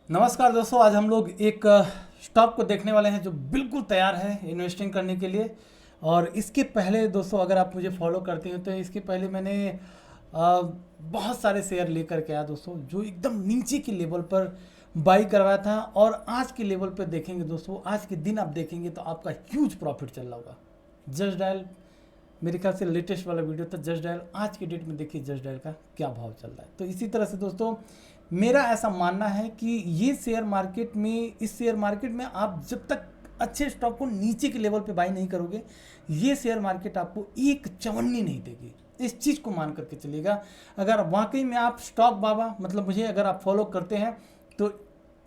नमस्कार दोस्तों, आज हम लोग एक स्टॉक को देखने वाले हैं जो बिल्कुल तैयार है इन्वेस्टिंग करने के लिए। और इसके पहले दोस्तों, अगर आप मुझे फॉलो करते हैं तो इसके पहले मैंने बहुत सारे शेयर लेकर के आया दोस्तों, जो एकदम नीचे के लेवल पर बाई करवाया था। और आज के लेवल पर देखेंगे दोस्तों, आज के दिन आप देखेंगे तो आपका ह्यूज प्रॉफिट चल रहा होगा। जस्ट डायल मेरे ख्याल से लेटेस्ट वाला वीडियो था जस्ट डायल। आज की डेट में देखिए जस्ट डायल का क्या भाव चल रहा है। तो इसी तरह से दोस्तों, मेरा ऐसा मानना है कि ये शेयर मार्केट में, इस शेयर मार्केट में आप जब तक अच्छे स्टॉक को नीचे के लेवल पे बाई नहीं करोगे, ये शेयर मार्केट आपको एक चवन्नी नहीं देगी। इस चीज़ को मान करके चलिएगा। अगर वाकई में आप स्टॉक बाबा, मतलब मुझे अगर आप फॉलो करते हैं तो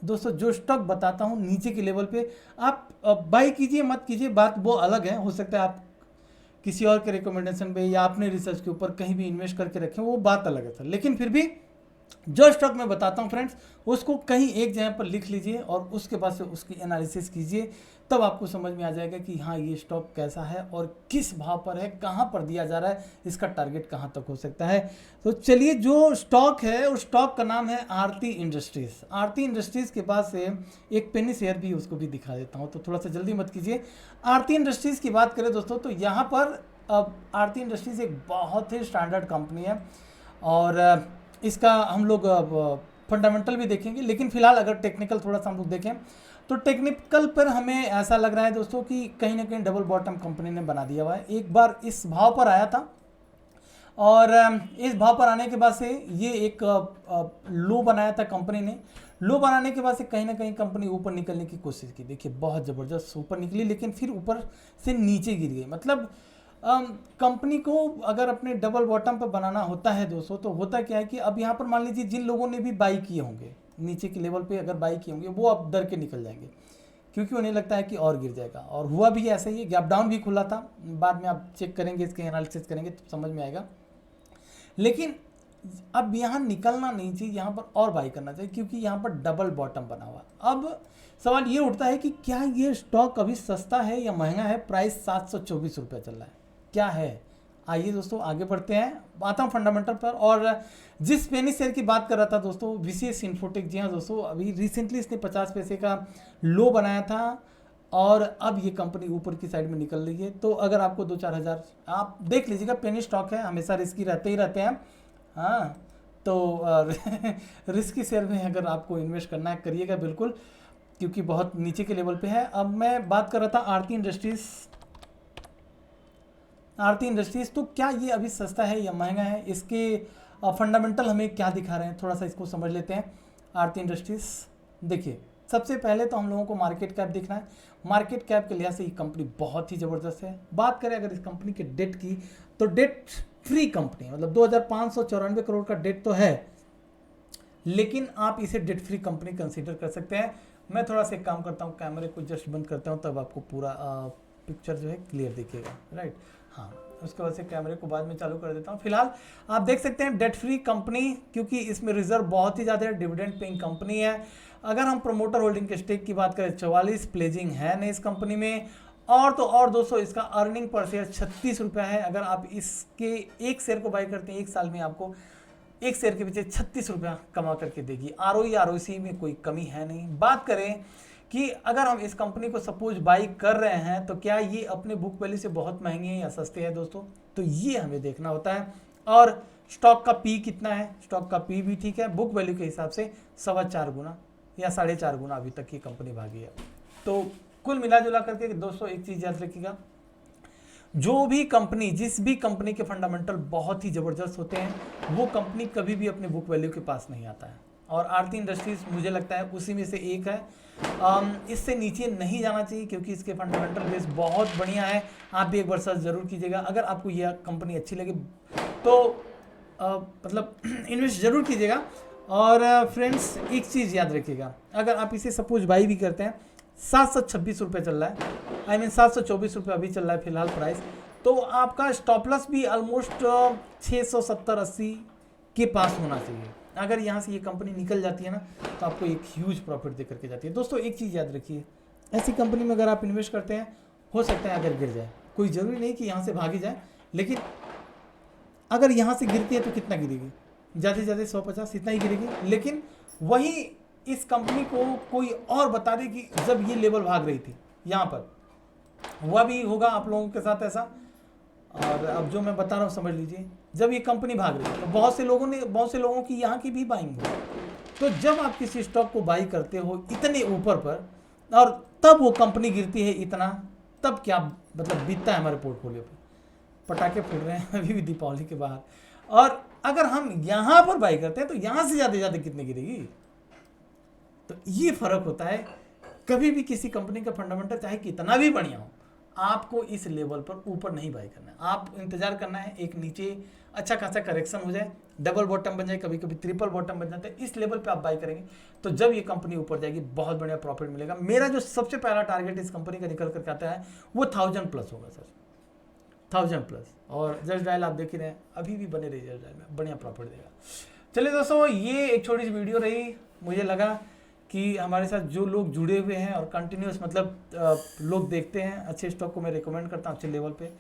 दोस्तों, जो स्टॉक बताता हूँ नीचे के लेवल पे आप बाई कीजिए मत कीजिए, बात वो अलग है। हो सकता है आप किसी और के रिकमेंडेशन पे या अपने रिसर्च के ऊपर कहीं भी इन्वेस्ट करके रखें, वो बात अलग है सर। लेकिन फिर भी जो स्टॉक मैं बताता हूँ फ्रेंड्स, उसको कहीं एक जगह पर लिख लीजिए और उसके बाद से उसकी एनालिसिस कीजिए। तब आपको समझ में आ जाएगा कि हाँ, ये स्टॉक कैसा है और किस भाव पर है, कहाँ पर दिया जा रहा है, इसका टारगेट कहाँ तक हो सकता है। तो चलिए, जो स्टॉक है उस स्टॉक का नाम है आरती इंडस्ट्रीज। आरती इंडस्ट्रीज के पास से एक पेनी शेयर भी, उसको भी दिखा देता हूँ, तो थोड़ा सा जल्दी मत कीजिए। आरती इंडस्ट्रीज की बात करें दोस्तों, तो यहाँ पर अब आरती इंडस्ट्रीज एक बहुत ही स्टैंडर्ड कंपनी है और इसका हम लोग फंडामेंटल भी देखेंगे। लेकिन फिलहाल अगर टेक्निकल थोड़ा सा हम लोग देखें तो टेक्निकल पर हमें ऐसा लग रहा है दोस्तों कि कहीं ना कहीं डबल बॉटम कंपनी ने बना दिया हुआ है। एक बार इस भाव पर आया था और इस भाव पर आने के बाद से ये एक लो बनाया था कंपनी ने। लो बनाने के बाद से कहीं ना कहीं कंपनी ऊपर निकलने की कोशिश की। देखिए, बहुत ज़बरदस्त ऊपर निकली, लेकिन फिर ऊपर से नीचे गिर गई। मतलब कंपनी को अगर अपने डबल बॉटम पर बनाना होता है दोस्तों, तो होता क्या है कि अब यहाँ पर मान लीजिए जिन लोगों ने भी बाई किए होंगे नीचे के लेवल पे, अगर बाई किए होंगे, वो अब डर के निकल जाएंगे, क्योंकि उन्हें लगता है कि और गिर जाएगा। और हुआ भी ऐसा ही है, गैप डाउन भी खुला था। बाद में आप चेक करेंगे, इसके एनालिसिस करेंगे तो समझ में आएगा। लेकिन अब यहाँ निकलना नहीं चाहिए, यहाँ पर और बाई करना चाहिए, क्योंकि यहाँ पर डबल बॉटम बना हुआ। अब सवाल ये उठता है कि क्या ये स्टॉक अभी सस्ता है या महंगा है। प्राइस 724 रुपये चल रहा है, क्या है। आइए दोस्तों, आगे बढ़ते हैं, आता हूँ फंडामेंटल पर। और जिस पेनी शेयर की बात कर रहा था दोस्तों, विशेष इन्फोटेक, जी हाँ दोस्तों, अभी रिसेंटली इसने 50 पैसे का लो बनाया था और अब ये कंपनी ऊपर की साइड में निकल रही है। तो अगर आपको 2-4 हज़ार, आप देख लीजिएगा, पेनी स्टॉक है, हमेशा रिस्की रहते ही रहते हैं। हाँ, तो रिस्की शेयर में अगर आपको इन्वेस्ट करना है, करिएगा बिल्कुल, क्योंकि बहुत नीचे के लेवल पे है। अब मैं बात कर रहा था आरती इंडस्ट्रीज़। आरती इंडस्ट्रीज़, तो क्या ये अभी सस्ता है या महंगा है, इसके फंडामेंटल हमें क्या दिखा रहे हैं, थोड़ा सा इसको समझ लेते हैं। आरती इंडस्ट्रीज़, देखिए, सबसे पहले तो हम लोगों को मार्केट कैप देखना है। मार्केट कैप के लिहाज से ये कंपनी बहुत ही ज़बरदस्त है। बात करें अगर इस कंपनी के डेट की, तो डेट फ्री कंपनी है, मतलब 2594 करोड़ का डेट तो है, लेकिन आप इसे डेट फ्री कंपनी कंसीडर कर सकते हैं। मैं थोड़ा सा एक काम करता हूँ, कैमरे को जस्ट बंद करता हूँ, तब आपको पूरा पिक्चर जो है क्लियर दिखेगा, राइट। हाँ, उसके बाद से कैमरे को बाद में चालू कर देता हूँ। फिलहाल आप देख सकते हैं डेट फ्री कंपनी, क्योंकि इसमें रिजर्व बहुत ही ज़्यादा है, डिविडेंड पेइंग कंपनी है। अगर हम प्रोमोटर होल्डिंग के स्टेक की बात करें, 44, प्लेजिंग है नहीं इस कंपनी में। और तो और दोस्तों, इसका अर्निंग पर शेयर 36 रुपये है। अगर आप इसके एक शेयर को बाई करते हैं, एक साल में आपको एक शेयर के पीछे 36 रुपया कमा करके देगी। आरओई आरओसी में कोई कमी है नहीं। बात करें कि अगर हम इस कंपनी को सपोज बाई कर रहे हैं, तो क्या ये अपने बुक वैल्यू से बहुत महंगे हैं या सस्ते हैं दोस्तों, तो ये हमें देखना होता है। और स्टॉक का पी कितना है, स्टॉक का पी भी ठीक है, बुक वैल्यू के हिसाब से 4.25 गुना या 4.5 गुना अभी तक ये कंपनी भागी है। तो कुल मिला जुला करके दोस्तों, एक चीज़ याद रखिएगा, जो भी कंपनी, जिस भी कंपनी के फंडामेंटल बहुत ही ज़बरदस्त होते हैं, वो कंपनी कभी भी अपने बुक वैल्यू के पास नहीं आता है। और आरती इंडस्ट्रीज़ मुझे लगता है उसी में से एक है। इससे नीचे नहीं जाना चाहिए, क्योंकि इसके फंडामेंटल बेस बहुत बढ़िया है। आप भी एक बार सर्च ज़रूर कीजिएगा। अगर आपको यह कंपनी अच्छी लगे तो मतलब इन्वेस्ट ज़रूर कीजिएगा। और फ्रेंड्स, एक चीज़ याद रखिएगा, अगर आप इसे सपोज बाई भी करते हैं, 726 रुपये चल रहा है, 724 रुपये अभी चल रहा है फिलहाल प्राइस, तो आपका स्टॉप लॉस भी ऑलमोस्ट 670-80 के पास होना चाहिए। अगर यहाँ से ये कंपनी निकल जाती है ना, तो आपको एक ह्यूज प्रॉफिट दे करके जाती है। दोस्तों, एक चीज़ याद रखिए, ऐसी कंपनी में अगर आप इन्वेस्ट करते हैं, हो सकता है अगर गिर जाए, कोई ज़रूरी नहीं कि यहाँ से भागी जाए, लेकिन अगर यहाँ से गिरती है तो कितना गिरेगी, ज़्यादा से ज़्यादा 150 इतना ही गिरेगी। लेकिन वही इस कंपनी को कोई और बता दे कि जब ये लेवल भाग रही थी यहाँ पर, हुआ भी होगा आप लोगों के साथ ऐसा। और अब जो मैं बता रहा हूँ समझ लीजिए, जब ये कंपनी भाग रही है तो बहुत से लोगों की यहाँ की भी बाइंग हुई। तो जब आप किसी स्टॉक को बाई करते हो इतने ऊपर पर और तब वो कंपनी गिरती है इतना, तब क्या मतलब बीतता है हमारे पोर्टफोलियो पे। पटाखे फूट रहे हैं अभी भी दीपावली के बाद, और अगर हम यहाँ पर बाई करते हैं तो यहाँ से ज़्यादा कितनी गिरेगी। तो ये फर्क होता है। कभी भी किसी कंपनी का फंडामेंटल चाहे कितना भी बढ़िया हो, आपको इस लेवल पर ऊपर नहीं बाई करना है। आप इंतजार करना है एक नीचे अच्छा खासा करेक्शन हो जाए, डबल बॉटम बन जाए, कभी कभी ट्रिपल बॉटम बन जाता है, इस लेवल पे आप बाई करेंगे तो जब ये कंपनी ऊपर जाएगी बहुत बढ़िया प्रॉफिट मिलेगा। मेरा जो सबसे पहला टारगेट इस कंपनी का निकल करके आता है वो 1000+ होगा सर, 1000+। और जस्ट डायल आप देख ही रहे हैं, अभी भी बने रहिए जस्ट डायल में, बढ़िया प्रॉफिट देगा। चलिए दोस्तों, ये एक छोटी सी वीडियो रही। मुझे लगा कि हमारे साथ जो लोग जुड़े हुए हैं और कंटिन्यूस मतलब लोग देखते हैं, अच्छे स्टॉक को मैं रिकमेंड करता हूँ अच्छे लेवल पे,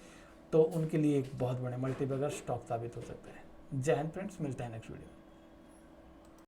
तो उनके लिए एक बहुत बड़े मल्टीबैगर स्टॉक साबित हो सकता है। जय हिंद फ्रेंड्स, मिलते हैं नेक्स्ट वीडियो।